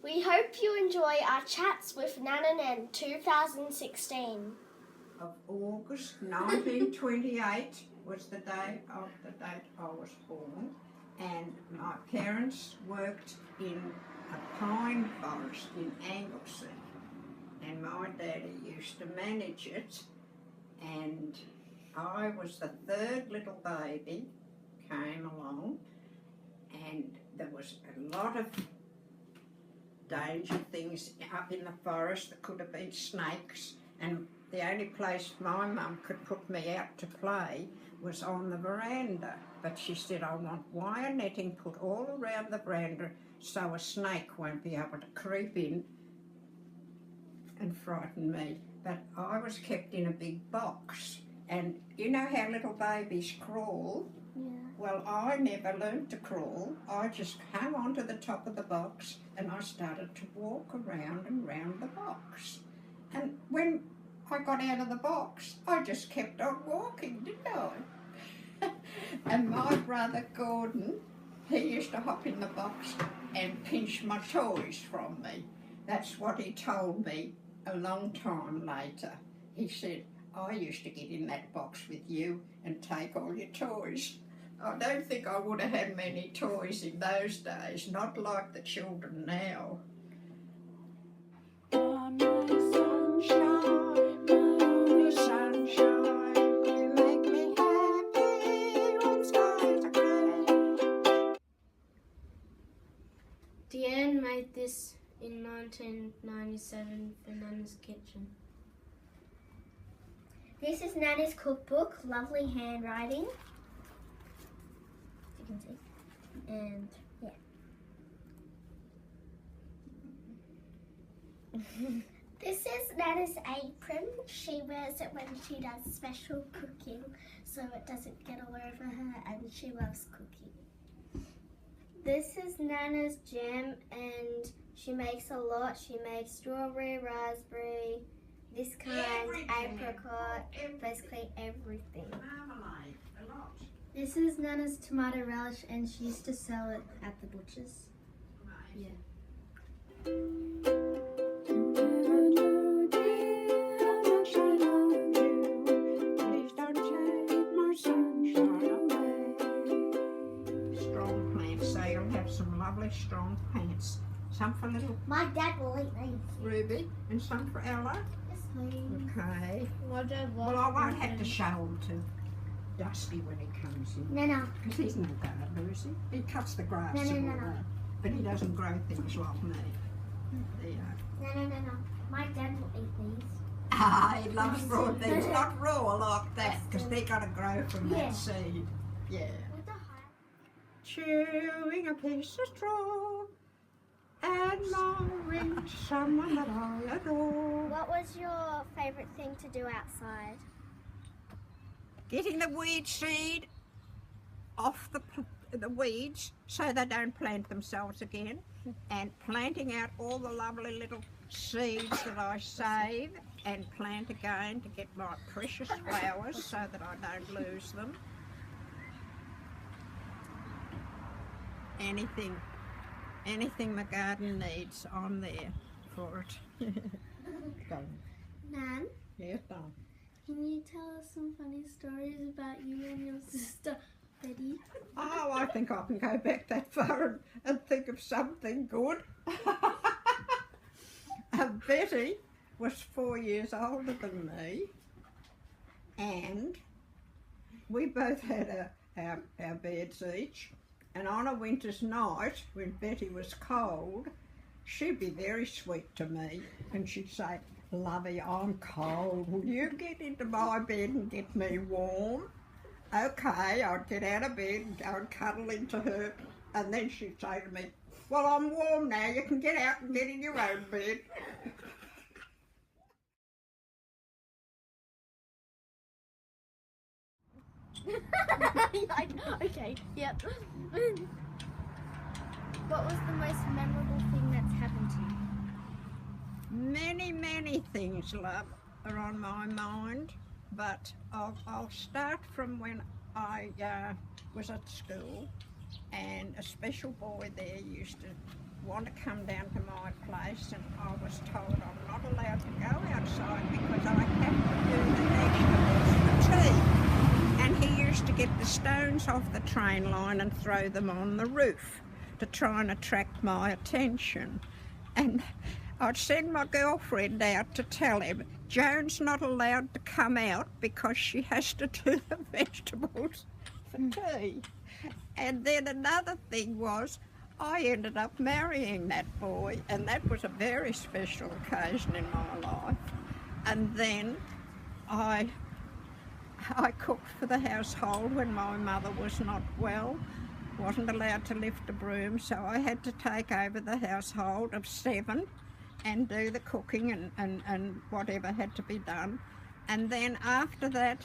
We hope you enjoy our chats with Nanna Nairn 2016. Of August 1928 was the date I was born, and my parents worked in a pine forest in Anglesey, and my daddy used to manage it, and I was the third little baby, came along, and there was a lot of danger things up in the forest. There could have been snakes, and the only place my mum could put me out to play was on the veranda. But she said, I want wire netting put all around the veranda so a snake won't be able to creep in and frighten me. But I was kept in a big box, and you know how little babies crawl? Yeah. Well, I never learned to crawl. I just hung onto the top of the box and I started to walk around and round the box. And when I got out of the box, I just kept on walking, didn't I? And my brother Gordon, he used to hop in the box and pinch my toys from me. That's what he told me a long time later. He said, I used to get in that box with you and take all your toys. I don't think I would have had many toys in those days, not like the children now. Deanne made this in 1997 for Nanna's kitchen. This is Nanna's cookbook, lovely handwriting. You can see. And yeah. This is Nanna's apron. She wears it when she does special cooking so it doesn't get all over her, and she loves cooking. This is Nanna's jam, and she makes a lot. She makes strawberry, raspberry, this kind, apricot, basically everything. Marmalade, a lot. This is Nanna's tomato relish, and she used to sell it at the butcher's. Yeah. Please don't take my sunshine away. Strong plants, so you'll have some lovely strong plants. Some for little My dad will eat these. Ruby and some for Ella. Yes, please. Okay. My dad Well, I won't have to show them to Dusty when he comes in. No. Because he's no gardener, is he? He cuts the grass No. and all that. But he doesn't grow things like me. Yeah. No. My dad will eat these. Ah, he loves raw things, not raw like that, because they got to grow from that seed. Yeah. With the high. Chewing a piece of straw, admiring someone that I adore. What was your favourite thing to do outside? Getting the weed seed off the weeds so they don't plant themselves again, and planting out all the lovely little seeds that I save and plant again to get my precious flowers so that I don't lose them. Anything the garden needs, I'm there for it. Nan, Yes, Don. Can you tell us some funny stories about you and your sister, Betty? Oh, I think I can go back that far and think of something good. Betty was 4 years older than me, and we both had our beds each, and on a winter's night when Betty was cold, she'd be very sweet to me, and she'd say, Lovey, I'm cold, will you get into my bed and get me warm? Okay, I'd get out of bed and go and cuddle into her, and then she'd say to me, well, I'm warm now, you can get out and get in your own bed. Okay, yep. What was the most memorable thing that's happened to you? Many things, love, are on my mind, but I'll start from when I was at school, and a special boy there used to want to come down to my place, and I was told I'm not allowed to go outside because I have to do the vegetables for tea. And he used to get the stones off the train line and throw them on the roof to try and attract my attention. And I'd send my girlfriend out to tell him, Joan's not allowed to come out because she has to do the vegetables for tea. And then another thing was, I ended up marrying that boy, and that was a very special occasion in my life. And then I cooked for the household when my mother was not well, wasn't allowed to lift a broom, so I had to take over the household of 7 and do the cooking and whatever had to be done. And then after that,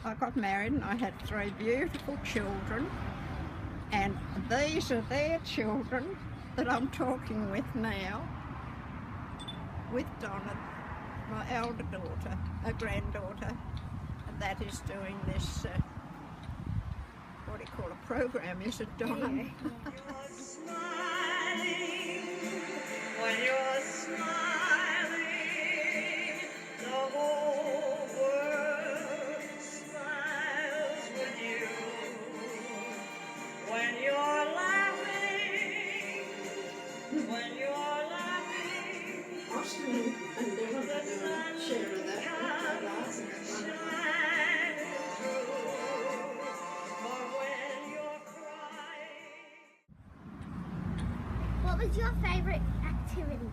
I got married and I had 3 beautiful children, and these are their children that I'm talking with now, with Donna, my elder daughter, a granddaughter, and that is doing this, what do you call a program, is it, Donna? Yeah. You're smiling, when you're smiling, the whole world smiles with you. When you're laughing, when you're laughing, Austin and Dylan are doing a share of that. shining through. But when you're crying, What was your favourite activity?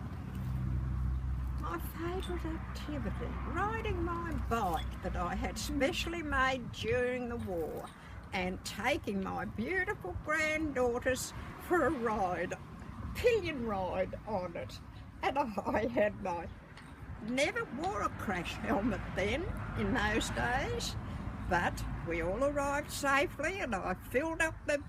My favourite activity, riding my bike that I had specially made during the war, and taking my beautiful granddaughters for a ride, pillion ride on it. And I had never wore a crash helmet then, in those days, but we all arrived safely, and I filled up the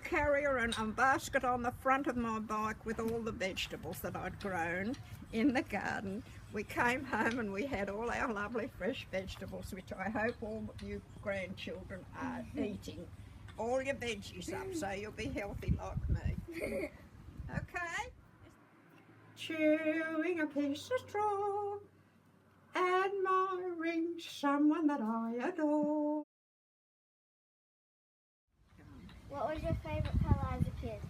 carrier and basket on the front of my bike with all the vegetables that I'd grown in the garden. We came home and we had all our lovely fresh vegetables, which I hope all of you grandchildren are eating. All your veggies up so you'll be healthy like me. Okay? Chewing a piece of straw, admiring someone that I adore. What was your favourite colour as a kid?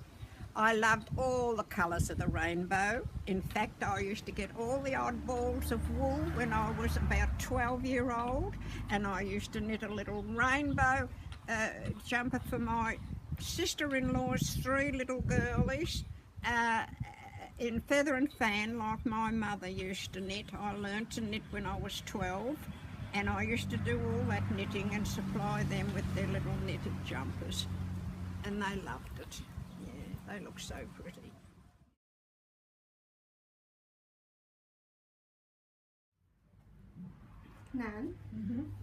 I loved all the colours of the rainbow. In fact, I used to get all the odd balls of wool when I was about 12-year-old, and I used to knit a little rainbow jumper for my sister-in-law's 3 little girlies in feather and fan, like my mother used to knit. I learnt to knit when I was 12, and I used to do all that knitting and supply them with their little knitted jumpers, and they loved it. They look so pretty. Nan,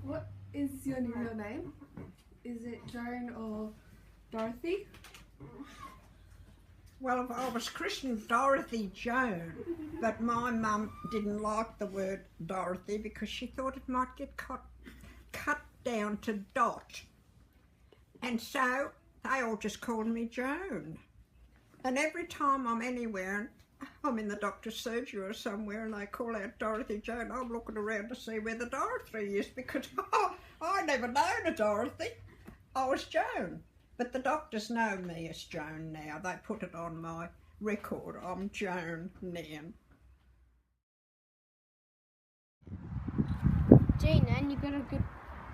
what is your real name? Is it Joan or Dorothy? Well, I was christened Dorothy Joan, but my mum didn't like the word Dorothy because she thought it might get cut down to Dot. And so they all just called me Joan. And every time I'm anywhere, I'm in the doctor's surgery or somewhere, and they call out Dorothy Joan, I'm looking around to see where the Dorothy is, because I never known a Dorothy. I was Joan. But the doctors know me as Joan now. They put it on my record. I'm Nanna Nairn. Gee, Nan, you got a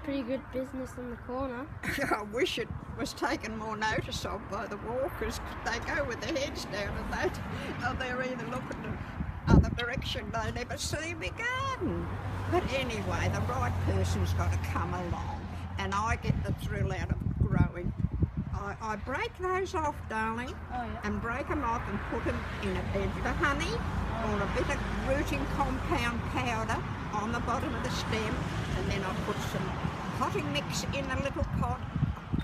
pretty good business in the corner. I wish it was taken more notice of by the walkers. They go with their heads down and they're either looking the other direction. They never see me garden. But anyway, the right person's got to come along, and I get the thrill out of growing. I break those off, darling, and break them off and put them in a bed for honey or a bit of rooting compound powder on the bottom of the stem, and then I put some potting mix in a little pot.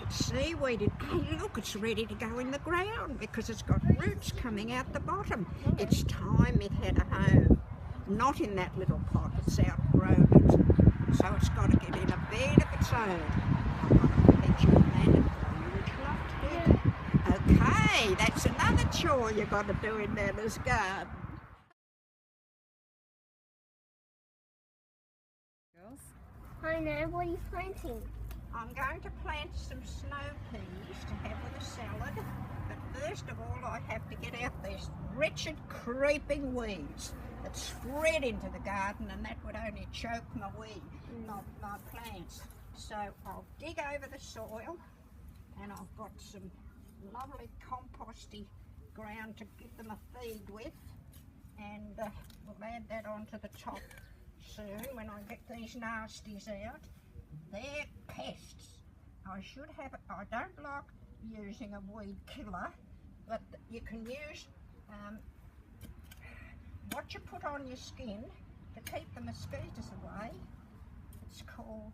It's seaweeded. Hey, look, it's ready to go in the ground because it's got roots coming out the bottom. It's time it had a home, not in that little pot. It's outgrown it, so it's got to get in a bed of its own. I've got a picture of that. Would you love to do that? Okay, that's another chore you've got to do in Nanna's garden. Girls? I know, what are you planting? I'm going to plant some snow peas to have with a salad, but first of all I have to get out these wretched creeping weeds that spread into the garden, and that would only choke my plants. So I'll dig over the soil, and I've got some lovely composty ground to give them a feed with, and we'll add that onto the top soon when I get these nasties out. They're pests. I don't like using a weed killer, but you can use what you put on your skin to keep the mosquitoes away. It's called,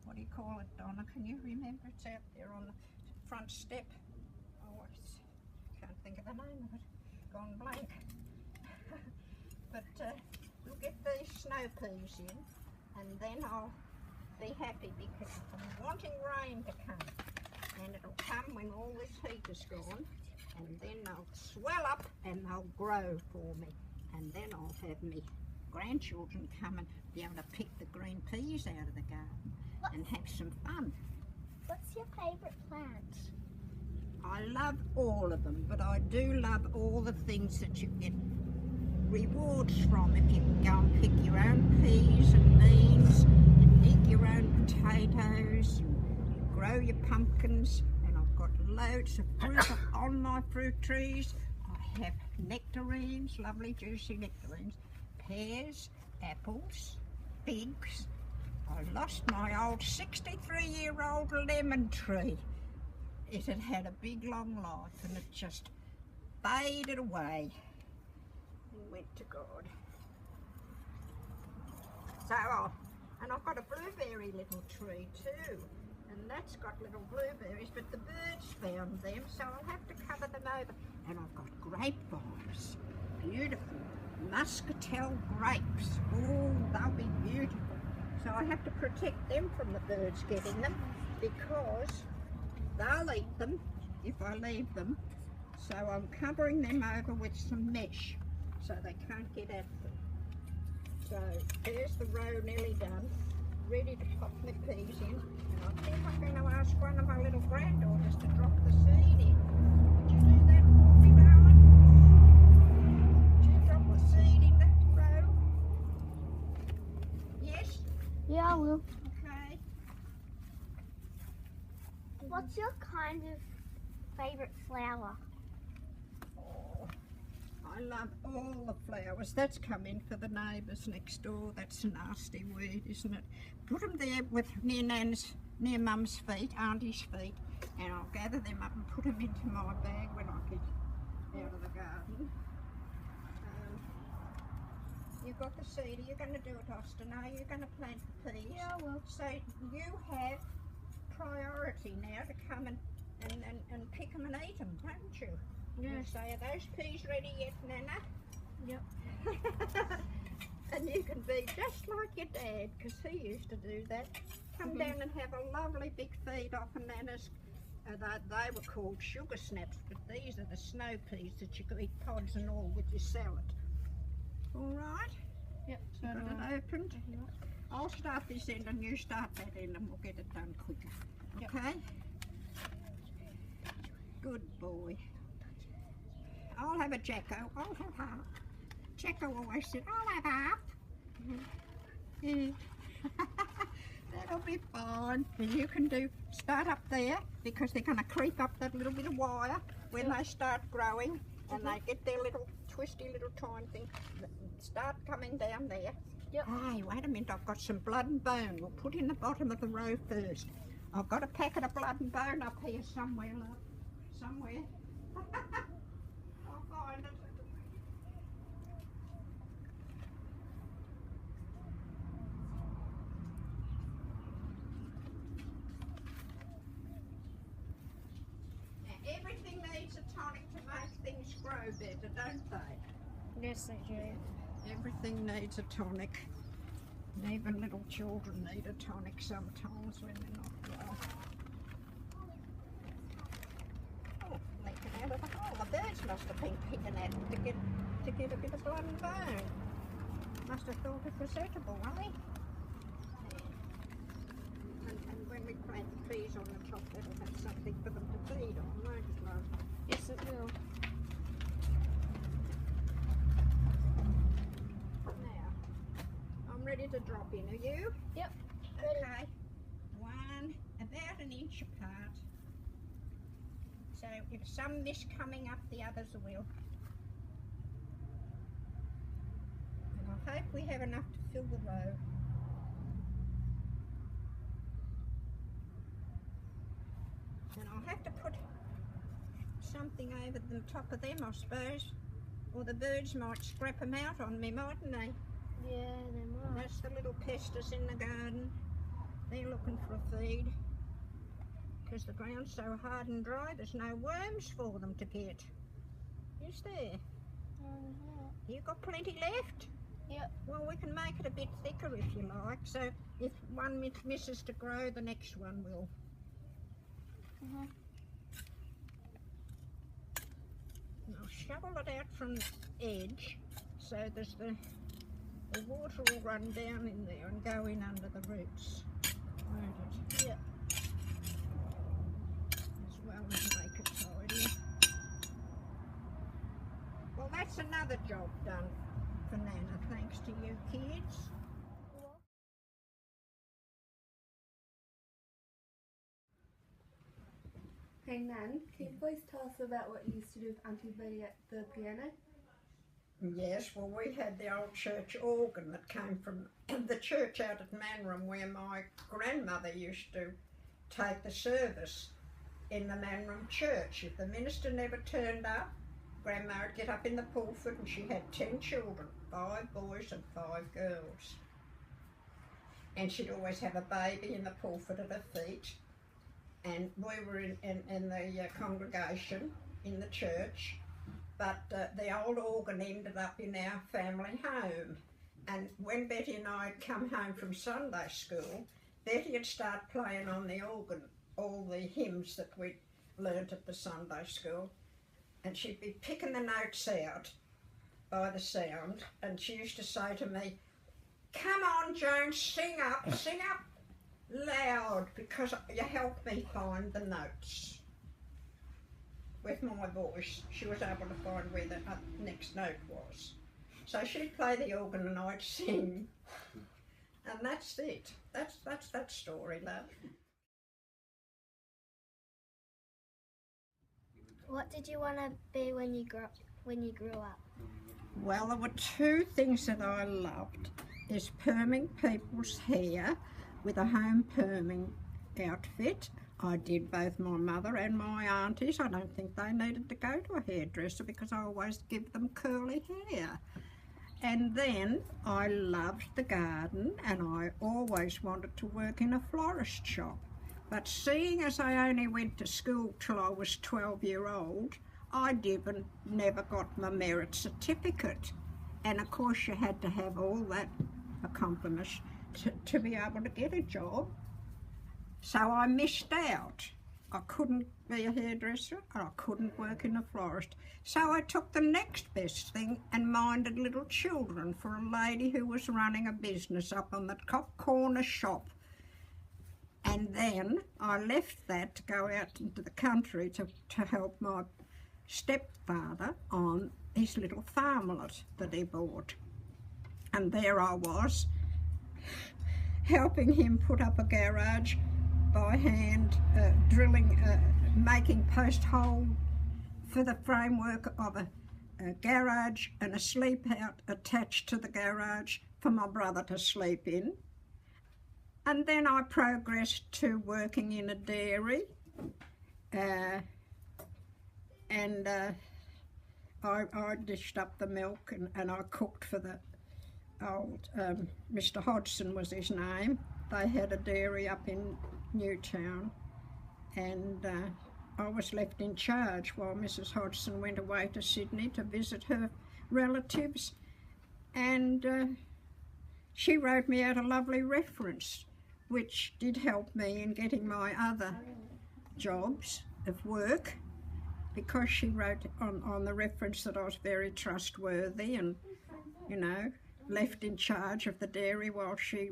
what do you call it, Donna? Can you remember? It's out there on the front step. Oh, I can't think of the name of it. Gone blank. But we'll get these snow peas in, and then I'll be happy, because I'm wanting rain to come, and it'll come when all this heat is gone, and then they'll swell up and they'll grow for me, and then I'll have me grandchildren come and be able to pick the green peas out of the garden and have some fun. What's your favourite plant? I love all of them, but I do love all the things that you get rewards from if you can go and pick your own peas and beans and dig your own potatoes and grow your pumpkins. And I've got loads of fruit on my fruit trees. I have nectarines, lovely juicy nectarines, pears, apples, figs. I lost my old 63-year-old lemon tree. It had had a big long life, and it just faded away and went to God. So, and I've got a blueberry little tree too, and that's got little blueberries, but the birds found them, so I'll have to cover them over. And I've got grapevines, beautiful muscatel grapes. Oh, they'll be beautiful. So I have to protect them from the birds getting them, because they'll eat them if I leave them. So I'm covering them over with some mesh so they can't get at them. So there's the row nearly done, ready to pop my peas in. And I think I'm going to ask one of my little granddaughters to drop the seed in. Would you do that for me, darling? Would you drop the seed in the row? Yes? Yeah, I will. Okay. What's your kind of favourite flower? Oh, I love all the flowers. That's come in for the neighbours next door. That's a nasty weed, isn't it? Put them there near Mum's feet, Auntie's feet, and I'll gather them up and put them into my bag when I get out of the garden. You've got the seed. Are you going to do it, Austin? Are you going to plant the peas? Yeah, I will. So you have priority now to come and pick them and eat them, don't you? Yeah. You say, are those peas ready yet, Nana? Yep. And you can be just like your dad, because he used to do that. Come down and have a lovely big feed off of Nana's. They were called sugar snaps, but these are the snow peas that you can eat pods and all with your salad. All right? Yep. So got it opened. I'll start this end and you start that end, and we'll get it done quicker. Okay? Good boy. I'll have a Jacko. I'll have half. Jacko always said, I'll have half. Yeah. That'll be fine. And you can start up there, because they're going to creep up that little bit of wire when they start growing, and they get their little twisty little time thing. Start coming down there. Yep. Hey, wait a minute, I've got some blood and bone. We'll put in the bottom of the row first. I've got a packet of blood and bone up here somewhere, love. Somewhere. I'll find it. Now, everything needs a tonic to make things grow better, don't they? Yes, I do. Everything needs a tonic. And even little children need a tonic sometimes when they're not well. Oh, birds must have been picking at it to get a bit of blood and bone. Must have thought it was edible, eh? And when we plant the trees on the top, that'll have something for them to feed on, won't it, love? Yes, it will. Now, I'm ready to drop in, are you? Yep. Okay. One, about an inch apart. So if some miss coming up, the others will. And I hope we have enough to fill the row. And I'll have to put something over the top of them, I suppose. Or the birds might scrap them out on me, mightn't they? Yeah, they might. That's the little pestis in the garden. They're looking for a feed. Because the ground's so hard and dry, there's no worms for them to get. Is there? You got plenty left? Yep. Well, we can make it a bit thicker if you like. So if one misses to grow, the next one will. And I'll shovel it out from the edge, so there's the water will run down in there and go in under the roots, won't it? Yep. As well as make it tidy. Well, that's another job done for Nana, thanks to you kids. Hey Nan, can you please tell us about what you used to do with Auntie Betty at the piano? Yes, well, we had the old church organ that came from the church out at Manram, where my grandmother used to take the service in the Manram church. If the minister never turned up, Grandma would get up in the pulpit, and she had 10 children, 5 boys and 5 girls. And she'd always have a baby in the pulpit at her feet. And we were in the congregation in the church, but the old organ ended up in our family home. And when Betty and I had come home from Sunday school, Betty would start playing on the organ all the hymns that we'd learnt at the Sunday school, and she'd be picking the notes out by the sound, and she used to say to me, "Come on, Joan, sing up loud, because you help me find the notes." With my voice, she was able to find where the next note was. So she'd play the organ and I'd sing, and that's it. That's that story, love. What did you want to be when you grew up? Well, there were 2 things that I loved, is perming people's hair with a home perming outfit. I did both my mother and my aunties. I don't think they needed to go to a hairdresser because I always give them curly hair. And then I loved the garden, and I always wanted to work in a florist shop. But seeing as I only went to school till I was 12-year-old, I never got my merit certificate. And of course you had to have all that accomplishment to be able to get a job. So I missed out. I couldn't be a hairdresser, and I couldn't work in a florist. So I took the next best thing and minded little children for a lady who was running a business up on the top corner shop. And then I left that to go out into the country to help my stepfather on his little farmlet that he bought. And there I was, helping him put up a garage by hand, drilling, making post hole for the framework of a garage and a sleep out attached to the garage for my brother to sleep in. And then I progressed to working in a dairy, I dished up the milk and I cooked for the old, Mr. Hodgson was his name. They had a dairy up in Newtown, and I was left in charge while Mrs. Hodgson went away to Sydney to visit her relatives, and she wrote me out a lovely reference which did help me in getting my other jobs of work. because she wrote on the reference that I was very trustworthy and, you know, left in charge of the dairy while she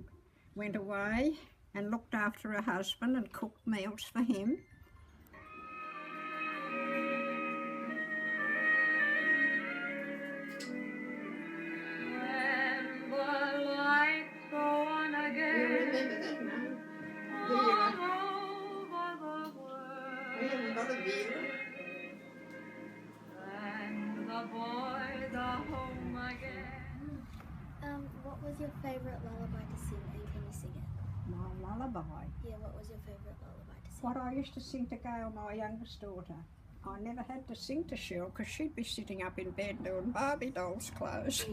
went away and looked after her husband and cooked meals for him. When the lights go on again that, Mum? all over the world, got a view. and the boys are home again. What was your favourite lullaby to sing, and can you sing it? My lullaby. Yeah, what was your favourite lullaby to sing? What I used to sing to Gail, my youngest daughter. I never had to sing to Cheryl because she'd be sitting up in bed doing Barbie dolls' clothes.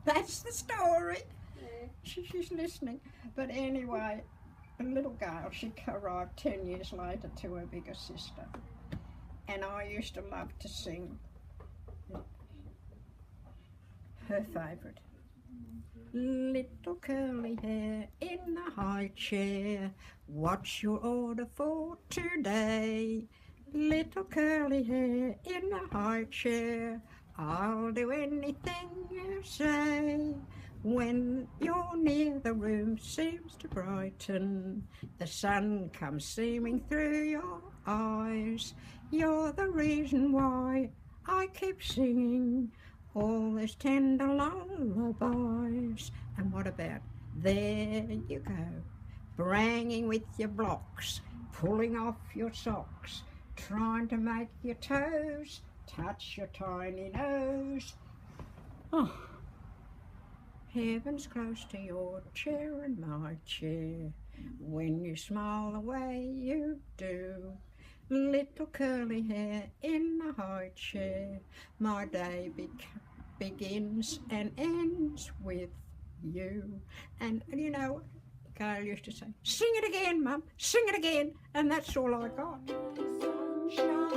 That's the story. She's listening. But anyway, the little girl, she arrived 10 years later to her bigger sister. And I used to love to sing her favourite. Little curly hair in the high chair, what's your order for today? Little curly hair in the high chair, I'll do anything you say. When you're near, the room seems to brighten, the sun comes streaming through your eyes. You're the reason why I keep singing all those tender lullabies. And what about there you go, branging with your blocks, pulling off your socks, trying to make your toes touch your tiny nose. Oh, heaven's close to your chair and my chair, when you smile the way you do. Little curly hair in the high chair, my day begins and ends with you. And you know, Gail used to say, sing it again, Mum, sing it again. And that's all I got. Sunshine,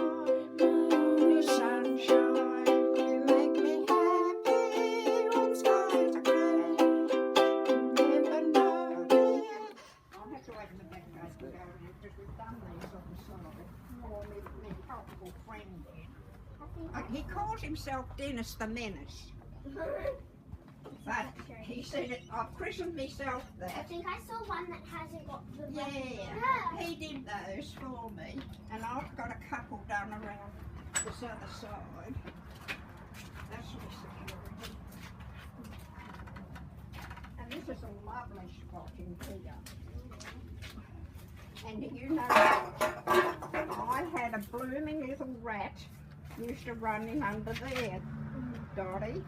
only sunshine, you make me happy when skies are grey. Never know, dear. I'll have to open the back gate and go in because we've done these on the side. Or me helpful friend there. He calls himself Dennis the Menace. But he said it, I've christened myself I that. think I saw one that hasn't got the Yeah, he did those for me. And I've got a couple done around this other side. That's my security. And this is a lovely spot in here. And do you know, I had a blooming little rat used to run in under there, Dottie.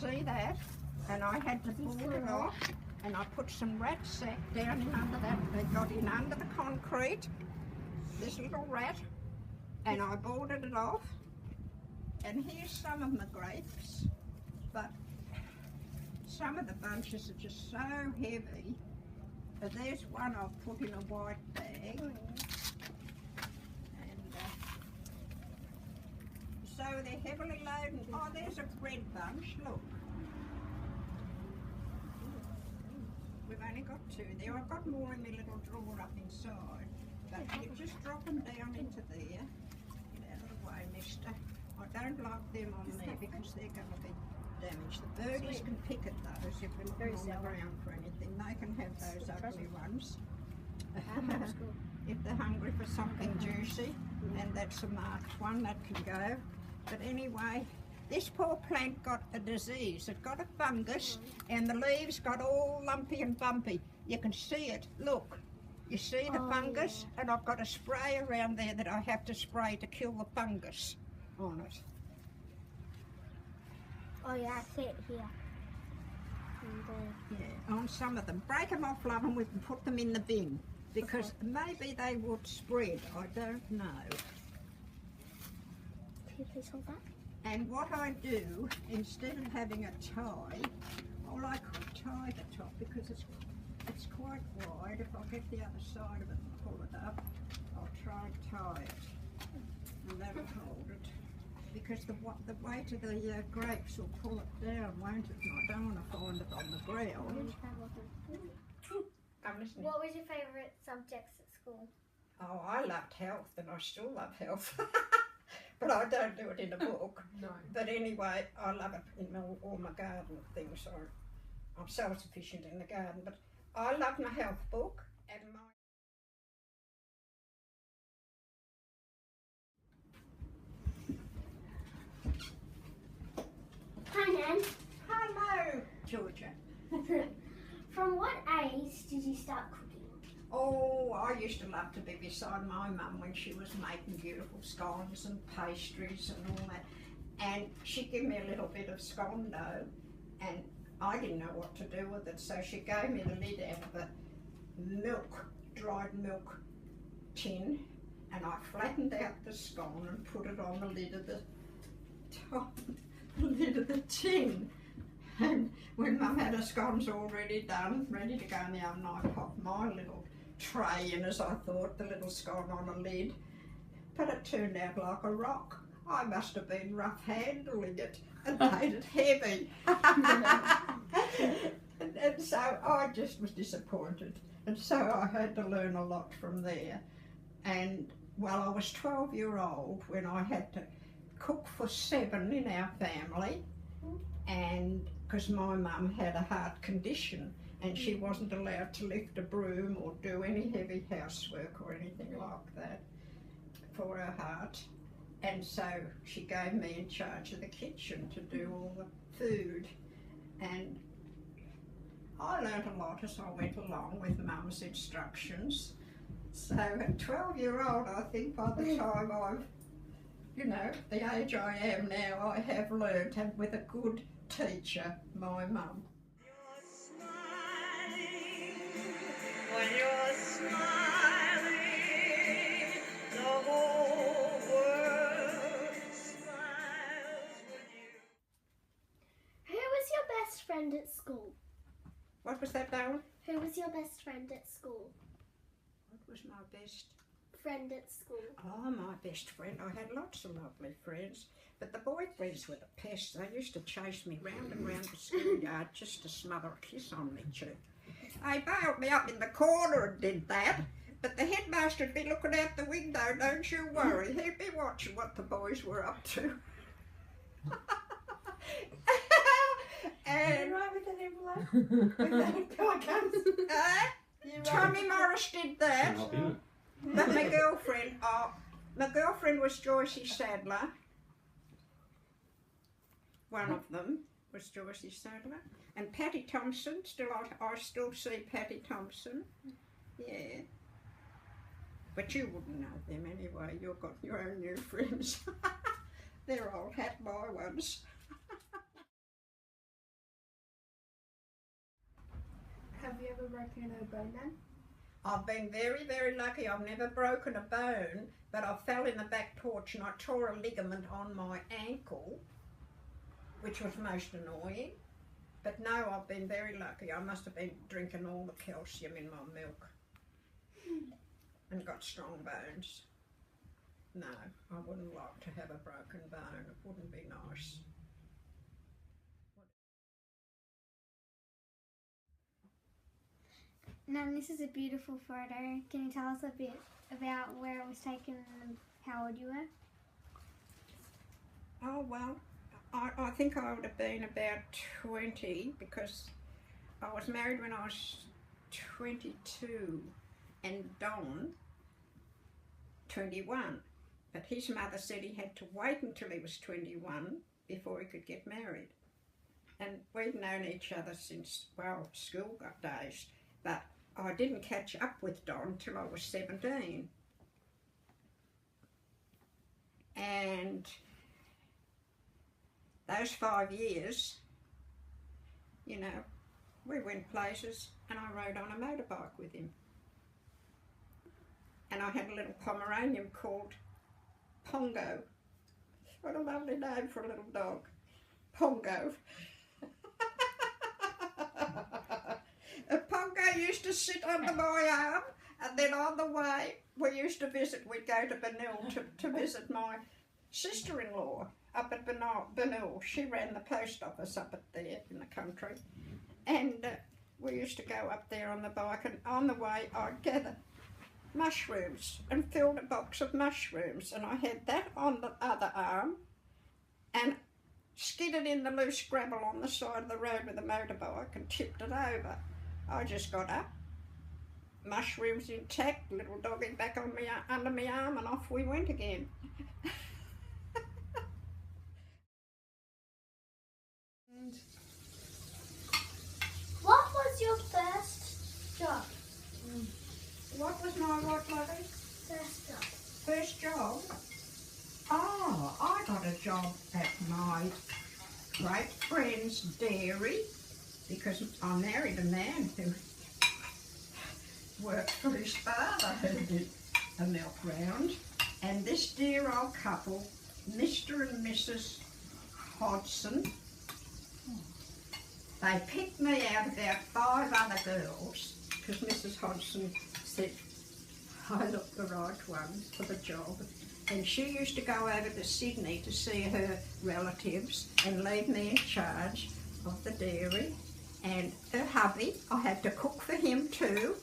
See that? And I had to board it off, and I put some rat sack down in under that. They got in under the concrete, this little rat, and I boarded it off. And here's some of my grapes, but some of the bunches are just so heavy. But there's one I've put in a white bag. So they're heavily loaded. Oh, there's a red bunch, look. We've only got two there. I've got more in my little drawer up inside. But you just drop them down into there. Get out of the way, mister. I don't like them on there because they're going to be damaged. The birdies can pick at those if they're looking on the ground for anything. They can have those ugly ones. If they're hungry for something juicy, and that's a marked one, that can go. But anyway, this poor plant got a disease. It got a fungus, and the leaves got all lumpy and bumpy. You can see it. Look, you see the fungus? Yeah. And I've got a spray around there that I have to spray to kill the fungus on it. Oh yeah, I see it here. Yeah, on some of them. Break them off, love, and we can put them in the bin. Because maybe they would spread, I don't know. Can you please hold that? And what I do, instead of having a tie, I like to tie the top because it's quite wide. If I get the other side of it and pull it up, I'll try and tie it. And that'll hold it. Because the weight of the grapes will pull it down, won't it? And I don't want to find it on the ground. I'm listening. What was your favourite subjects at school? Oh, I loved health, and I still love health. But I don't do it in a book. No. But anyway, I love it in all my garden things. I'm self-sufficient in the garden, but I love my health book and my... Hi, Nan. Hello, Georgia. From what age did you start cooking? Oh, I used to love to be beside my mum when she was making beautiful scones and pastries and all that. And she'd give me a little bit of scone dough, and I didn't know what to do with it, so she gave me the lid out of the dried milk tin, and I flattened out the scone and put it on the lid of the tin. And when Mum had her scones already done, ready to go in the oven, I popped my little tray in, as I thought, the little scone on a lid, but it turned out like a rock. I must have been rough handling it and made it heavy. and so I just was disappointed, and so I had to learn a lot from there. And well, I was 12-year-old when I had to cook for 7 in our family, and because my mum had a heart condition and she wasn't allowed to lift a broom or do any heavy housework or anything like that for her heart, and so she gave me in charge of the kitchen to do all the food, and I learnt a lot as I went along with Mum's instructions. So at 12-year-old, I think by the time I've, the age I am now, I have learnt, and with a good teacher, my mum. When you're smiling, the whole world smiles with you. Who was your best friend at school? What was that, darling? Who was your best friend at school? What was my best? Friend at school. Oh, my best friend. I had lots of lovely friends, but the boyfriends were the pest. They used to chase me round and round the schoolyard just to smother a kiss on me cheek. They bailed me up in the corner and did that, but the headmaster'd be looking out the window, don't you worry. He'd be watching what the boys were up to. And right with an envelope? Tommy Morris did that. But my girlfriend was Joycey Sadler. One of them was Joycey Sadler. And Patty Thompson, I still see Patty Thompson. Yeah. But you wouldn't know them anyway. You've got your own new friends. They're old hat boy ones. Have you ever broken a bone then? I've been very, very lucky. I've never broken a bone, but I fell in the back porch and I tore a ligament on my ankle, which was most annoying. But no, I've been very lucky. I must have been drinking all the calcium in my milk and got strong bones. No, I wouldn't like to have a broken bone. It wouldn't be nice. Nan, this is a beautiful photo. Can you tell us a bit about where it was taken and how old you were? Oh, well, I think I would have been about 20 because I was married when I was 22 and Don 21. But his mother said he had to wait until he was 21 before he could get married. And we've known each other since, well, school days. But I didn't catch up with Don till I was 17. And those 5 years, we went places and I rode on a motorbike with him. And I had a little Pomeranian called Pongo. What a lovely name for a little dog. Pongo. Pongo used to sit under my arm, and then on the way we'd go to Benil to visit my sister-in-law up at Benil. She ran the post office up at there in the country. And we used to go up there on the bike, and on the way I'd gather mushrooms and filled a box of mushrooms, and I had that on the other arm and skidded in the loose gravel on the side of the road with a motorbike and tipped it over. I just got up, mushrooms intact, little doggy back on me under my arm, and off we went again. What was your first job? What was my what, Lovey? First job. First job? Oh, I got a job at my great friend's dairy because I married a man who worked for his father who did a milk round. And this dear old couple, Mr. and Mrs. Hodson, they picked me out of about 5 other girls because Mrs. Hodson said I looked the right one for the job. And she used to go over to Sydney to see her relatives and leave me in charge of the dairy. And her hubby, I had to cook for him too.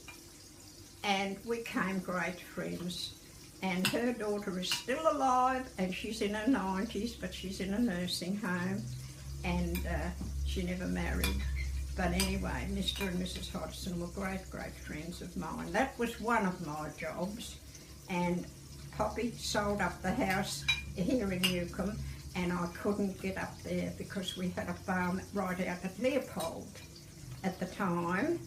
And we became great friends. And her daughter is still alive, and she's in her 90s, but she's in a nursing home. And she never married. But anyway, Mr. and Mrs. Hodgson were great, great friends of mine. That was one of my jobs. And Poppy sold up the house here in Newcombe, and I couldn't get up there because we had a farm right out at Leopold at the time.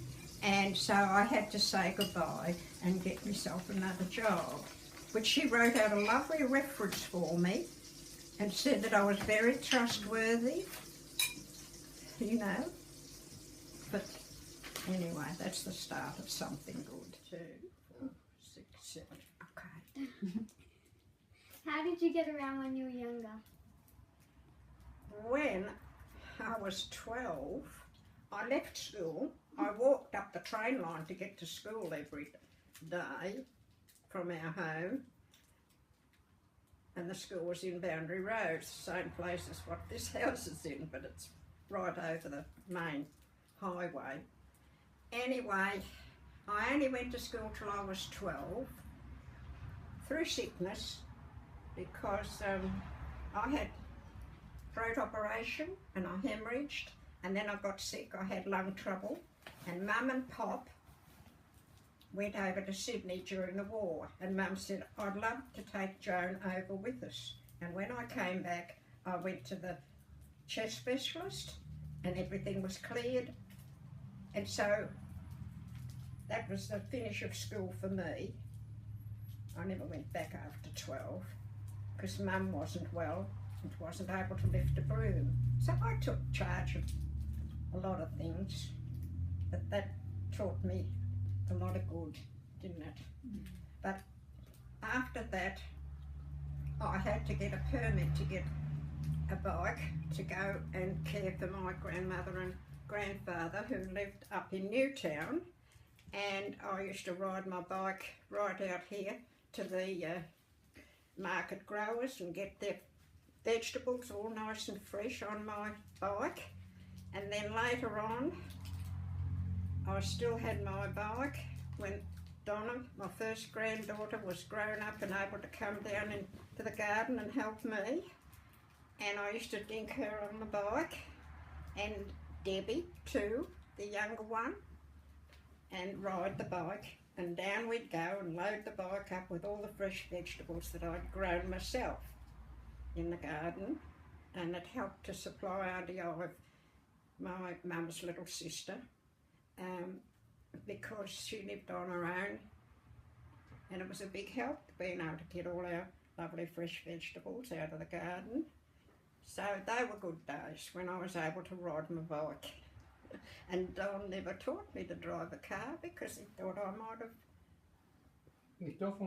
And so I had to say goodbye and get myself another job. But she wrote out a lovely reference for me and said that I was very trustworthy, you know. But anyway, that's the start of something good. 2, 4, 6, 7. Okay. How did you get around when you were younger? When I was 12, I left school. I walked up the train line to get to school every day from our home. And the school was in Boundary Road, same place as what this house is in, but it's right over the main highway. Anyway, I only went to school till I was 12 through sickness because I had throat operation and I hemorrhaged, and then I got sick. I had lung trouble, and Mum and Pop went over to Sydney during the war, and Mum said, I'd love to take Joan over with us. And when I came back, I went to the chest specialist and everything was cleared. And so that was the finish of school for me. I never went back after 12 because Mum wasn't well and wasn't able to lift a broom. So I took charge of a lot of things, but that taught me a lot of good, didn't it? But after that, I had to get a permit to get a bike to go and care for my grandmother and grandfather who lived up in Newtown. And I used to ride my bike right out here to the market growers and get their vegetables all nice and fresh on my bike. And then later on, I still had my bike when Donna, my first granddaughter, was grown up and able to come down into the garden and help me. And I used to dink her on the bike, and Debbie too, the younger one, and ride the bike. And down we'd go and load the bike up with all the fresh vegetables that I'd grown myself in the garden. And it helped to supply Auntie Olive, my mum's little sister, because she lived on her own, and it was a big help being able to get all our lovely fresh vegetables out of the garden. So they were good days when I was able to ride my bike. And Don never taught me to drive a car because he thought I might have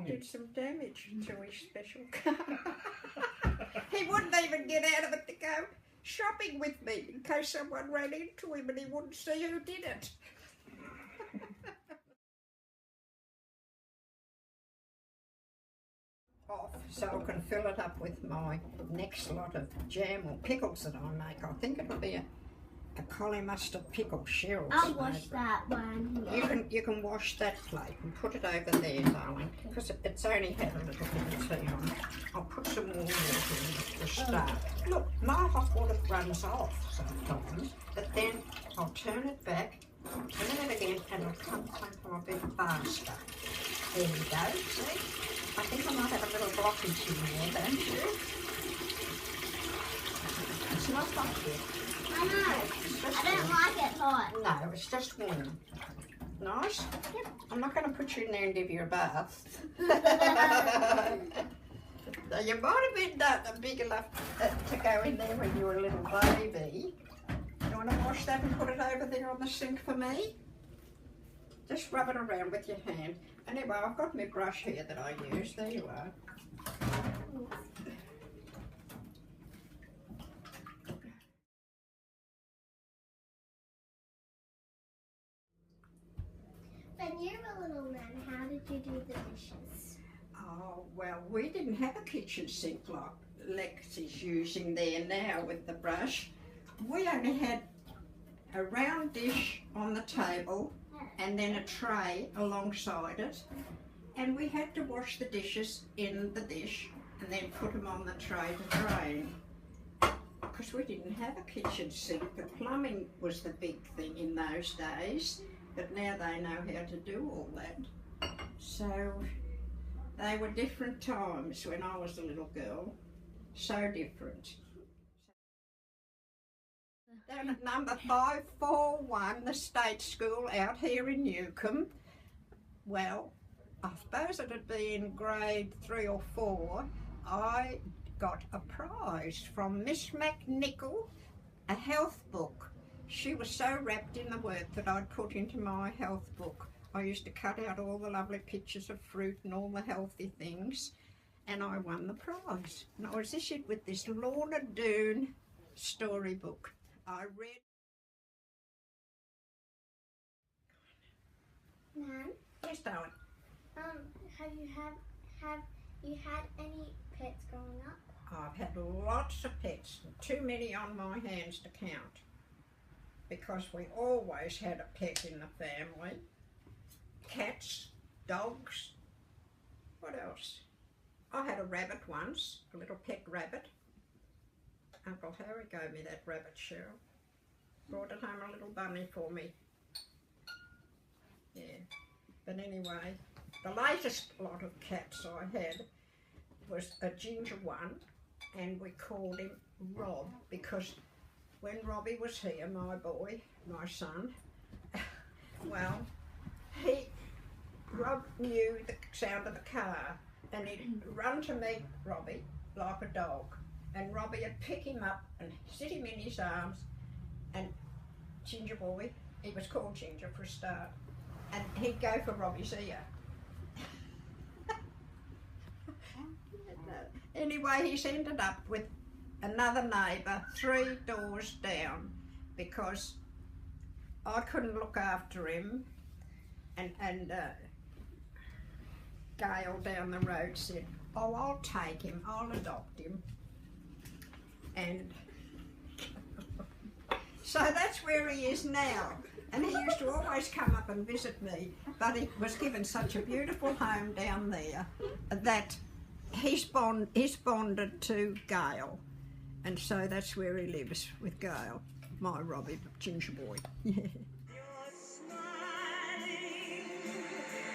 did some damage to his special car. He wouldn't even get out of it to go shopping with me in case someone ran into him and he wouldn't see who did it. Off so I can fill it up with my next lot of jam or pickles that I make. I think it'll be a collie mustard pickle. Cheryl. I'll wash that one. You can wash that plate and put it over there, darling, because it's only had a little bit of tea on it. I'll put some more water in to start. Look, my hot water runs off sometimes, but then I'll turn it back, turn it again, and it'll come a bit faster. There we go, see? I think I might have a little blockage in there, don't you? It's not hot yet. I know. I don't like it hot. No, it's just warm. Nice? Yep. I'm not going to put you in there and give you a bath. You might have been big enough to go in there when you were a little baby. You want to wash that and put it over there on the sink for me? Just rub it around with your hand. Anyway, I've got my brush here that I use. There you are. When you were little, Nan, how did you do the dishes? Oh, well, we didn't have a kitchen sink like Lex is using there now with the brush. We only had a round dish on the table and then a tray alongside it. And we had to wash the dishes in the dish and then put them on the tray to drain. Because we didn't have a kitchen sink. The plumbing was the big thing in those days. But now they know how to do all that. So they were different times when I was a little girl. So different. Down at number 541, the state school out here in Newcombe. Well, I suppose it had been grade 3 or 4. I got a prize from Miss McNichol, a health book. She was so wrapped in the work that I'd put into my health book. I used to cut out all the lovely pictures of fruit and all the healthy things, and I won the prize. And I was issued with this Lorna Doone storybook. I read. Nan, Yes, darling. have you had any pets growing up? I've had lots of pets, too many on my hands to count, because we always had a pet in the family. Cats, dogs, what else? I had a rabbit once, a little pet rabbit. Uncle Harry gave me that rabbit, Cheryl. Brought it home, a little bunny for me. Yeah, but anyway, the latest lot of cats I had was a ginger one, and we called him Rob, because when Robbie was here, my boy, my son, well, Rob knew the sound of the car, and he'd run to meet Robbie like a dog, and Robbie would pick him up and sit him in his arms, and Ginger boy, he was called Ginger for a start, and he'd go for Robbie's ear. Anyway, he's ended up with another neighbour 3 doors down, because I couldn't look after him, and Gail down the road said, oh, I'll take him, I'll adopt him. And so that's where he is now. And he used to always come up and visit me, but he was given such a beautiful home down there that he's bonded to Gail. And so that's where he lives, with Gail, my Robbie, ginger boy. Yeah.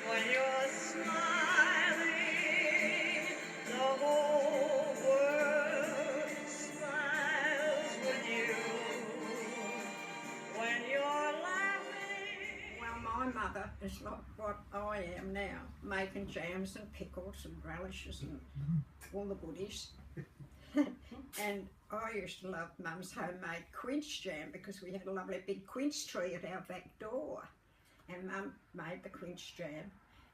When you're smiling, the whole world smiles with you. When you're laughing. Well, my mother is like what I am now, making jams and pickles and relishes and all the goodies. And I used to love Mum's homemade quince jam, because we had a lovely big quince tree at our back door. And Mum made the quince jam.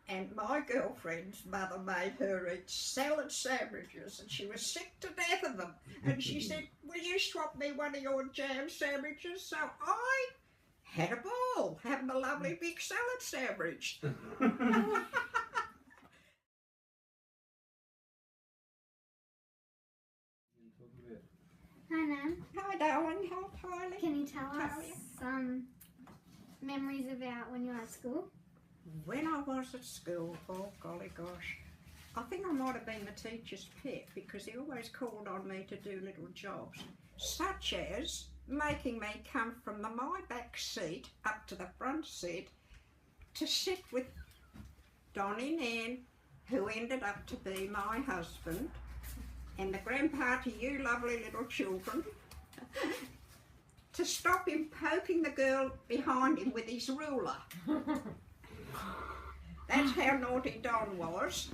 And my girlfriend's mother made her eat salad sandwiches, and she was sick to death of them. And she said, will you swap me one of your jam sandwiches? So I had a ball having a lovely big salad sandwich. Hi, Nan. Hi, darling. Hi, Kylie. Can you tell us Talia. some memories about when you were at school? When I was at school, oh golly gosh, I think I might have been the teacher's pet because he always called on me to do little jobs, such as making me come from my back seat up to the front seat to sit with Nanna Nairn, who ended up to be my husband, and the grandpa to you lovely little children, to stop him poking the girl behind him with his ruler. That's how naughty Don was.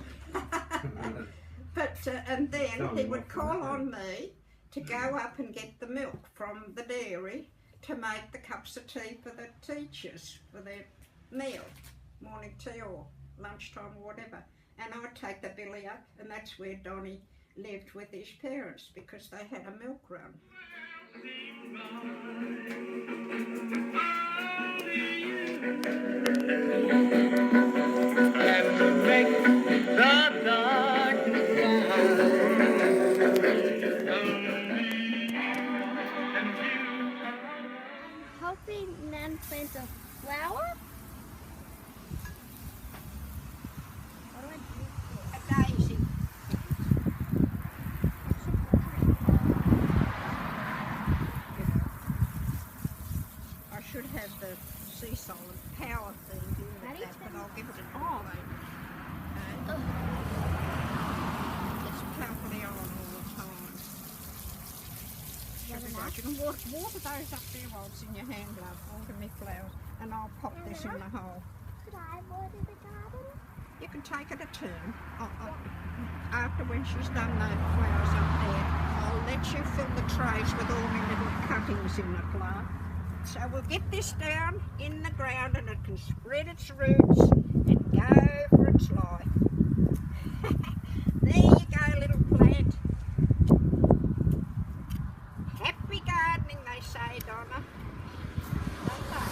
But and then he would call on me to go up and get the milk from the dairy to make the cups of tea for the teachers for their meal, morning tea or lunchtime or whatever. And I'd take the billy up, and that's where Donnie lived with his parents because they had a milk run. I'm helping Nan plant a flower. What do I do? A daisy. I should have the sea solid power thing here with that, but I'll give it a try later. Okay? It's carefully on all the time. Otherwise you can water those up there while it's in your hand, love. Water me flowers, and I'll pop this in the hole. Could I water the garden? You can take it a turn. After when she's done those flowers up there, I'll let you fill the trays with all my little cuttings in it, love. So we'll get this down in the ground and it can spread its roots and go for its life. There you go, little plant. Happy gardening, they say, Donna. Don't they?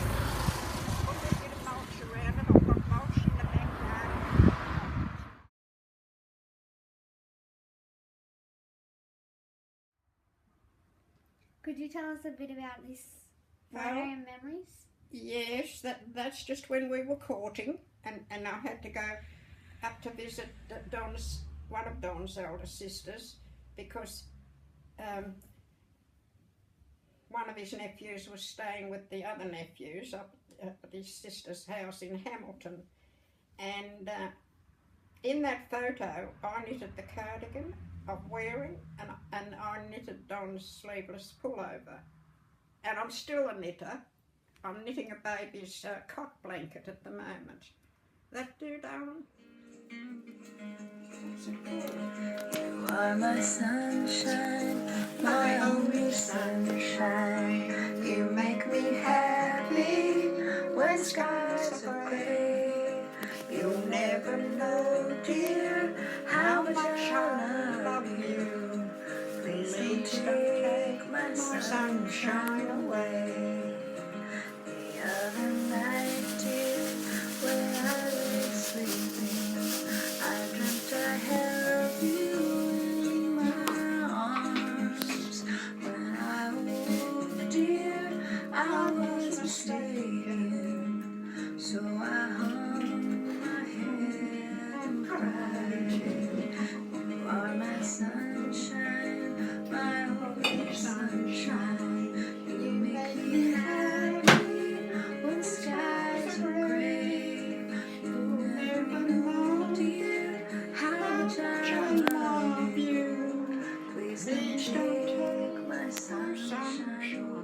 Put a bit of mulch around it. I've got mulch in the backyard. Could you tell us a bit about this photo Well, and memories? Yes, that's just when we were courting, and I had to go up to visit one of Don's elder sisters because one of his nephews was staying with the other nephews up at his sister's house in Hamilton, and in that photo I knitted the cardigan I'm wearing, and I knitted Don's sleeveless pullover, and I'm still a knitter. I'm knitting a baby's cot blanket at the moment. That do, darling? You are my sunshine, my only sunshine. You make me happy when skies are gray. You'll never know, dear, how much I love you. Please don't take my sunshine away. The other night, dear, when I lay sleeping, I dreamt I held you in my arms. When I woke, dear, I was mistaken. So I hung my head and cried. You are my sunshine, my only sunshine. You make me happy when skies are gray. You never know, dear, how much I love you. Please don't take my sunshine away.